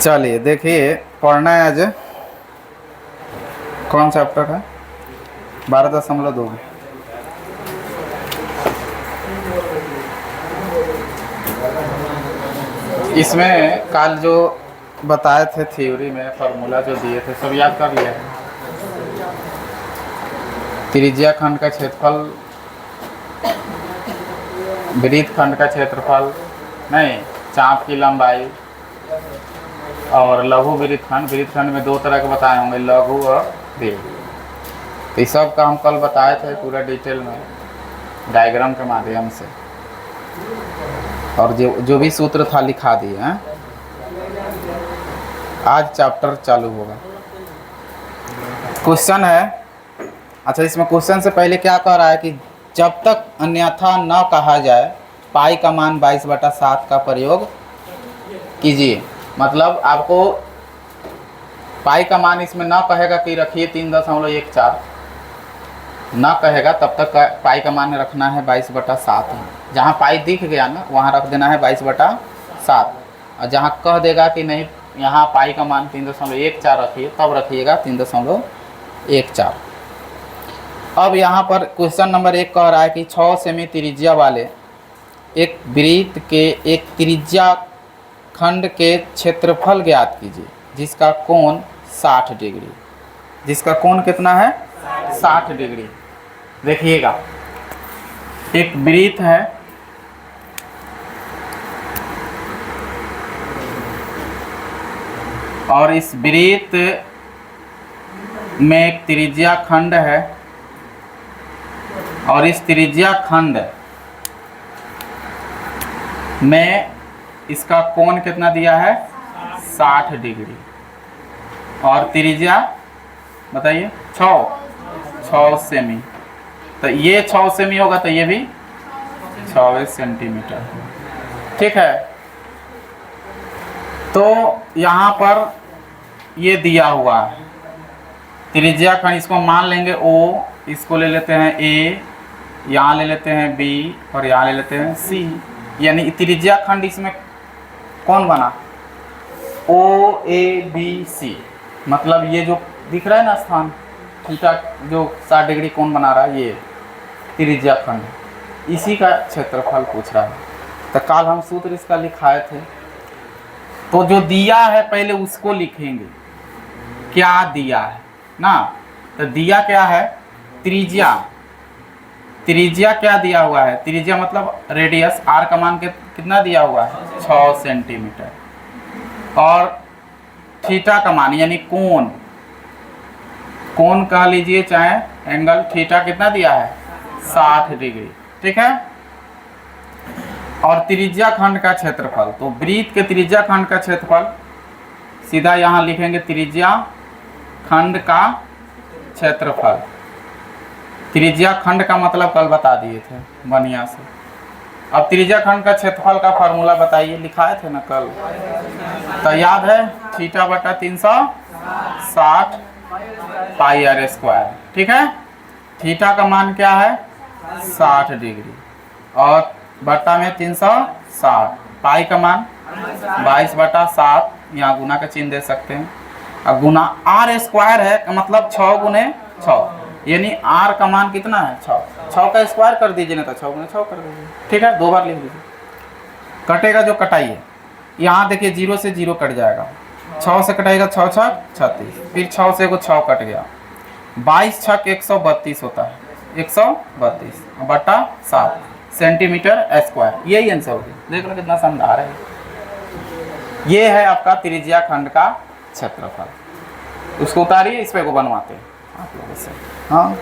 चलिए देखिए, पढ़ना है आज। कौन चैप्टर है? 12.2। इसमें कल जो बताए थे थ्योरी में फार्मूला जो दिए थे सब याद कर लिया है। त्रिज्या खंड का क्षेत्रफल, वृत्त खंड का क्षेत्रफल नहीं, चाप की लंबाई और लघु वृत्त खंड में दो तरह के बताए होंगे, लघु और दीर्घ। तो इस सब का हम कल बताए थे पूरा डिटेल में डायग्राम के माध्यम से, और जो भी सूत्र था लिखा दिए हैं। आज चैप्टर चालू होगा। क्वेश्चन है, अच्छा इसमें क्वेश्चन से पहले क्या कह रहा है कि जब तक अन्यथा न कहा जाए पाई का मान 22/7 का प्रयोग कीजिए। मतलब आपको पाई का मान इसमें न कहेगा कि रखिए 3.14, न कहेगा तब तक पाई का मान रखना है 22/7। जहाँ पाई दिख गया ना वहाँ रख देना है 22/7, और जहाँ कह देगा कि नहीं यहाँ पाई का मान 3.14 रखिए तब रखिएगा 3.14। अब यहाँ पर क्वेश्चन नंबर 1 कह रहा है कि 6 सेमी त्रिज्या वाले एक वृत्त के एक त्रिज्या खंड के क्षेत्रफल ज्ञात कीजिए जिसका कोण 60 डिग्री। जिसका कोण कितना है? 60 डिग्री। देखिएगा, एक वृत्त है, और इस वृत्त में एक त्रिज्या खंड है, और इस त्रिज्या खंड में इसका कोण कितना दिया है? 60 डिग्री। और त्रिज्या बताइए 6 सेमी। तो ये 6 सेमी होगा तो ये भी 6 सेंटीमीटर। ठीक है, तो यहाँ पर ये दिया हुआ है त्रिज्या खंड, इसको मान लेंगे O, इसको ले लेते हैं A, यहाँ ले लेते हैं B और यहाँ ले लेते हैं C। यानी त्रिज्या खंड इसमें कौन बना? OABC। मतलब ये जो दिख रहा है ना स्थान थीटा जो 60 डिग्री कोण बना रहा है, ये त्रिज्या खंड, इसी का क्षेत्रफल पूछ रहा है। तो कल हम सूत्र इसका लिखाए थे, तो जो दिया है पहले उसको लिखेंगे, क्या दिया है ना। तो दिया क्या है? त्रिज्या। त्रिज्या क्या दिया हुआ है? त्रिज्या मतलब रेडियस, आर का मान कितना दिया हुआ है? 6 सेंटीमीटर। और थीटा का मान यानी कोण, कोण कह लीजिए चाहे एंगल, थीटा कितना दिया है? 60 डिग्री। ठीक है, और त्रिज्या खंड का क्षेत्रफल, तो वृत्त के त्रिज्या खंड का क्षेत्रफल सीधा यहाँ लिखेंगे, त्रिज्या खंड का क्षेत्रफल। त्रिज्या खंड का मतलब कल बता दिए थे बढ़िया से। अब त्रिज्या खंड का क्षेत्रफल का फार्मूला बताइए, लिखाए थे ना कल, तो याद है θ/360 पाई r स्क्वायर। ठीक है, थीटा का मान क्या है? 60 डिग्री, और बट्टा में 360, पाई का मान 22/7, यहाँ गुना का चिन्ह दे सकते हैं। अब गुना r स्क्वायर है मतलब 6 गुने 6, यानी r का मान कितना है? 6 का स्क्वायर कर दीजिए ना तो 6 गुने 6 कर दीजिए। ठीक है, 2 बार लिख दीजिए। कटेगा जो कटाइए, यहाँ देखिए 0 से 0 कट जाएगा, 6 से कटाएगा 6 6 36, फिर 6 से 6 कट गया, 22 6 132 होता है, 132 बटा 7 सेंटीमीटर स्क्वायर। यही आंसर हो गया। देख लो कितना शानदार है। ये है आपका त्रिज्या खंड का क्षेत्रफल। उसको उतारिए, इस पे को बनवाते हैं आप लोगों से। हाँ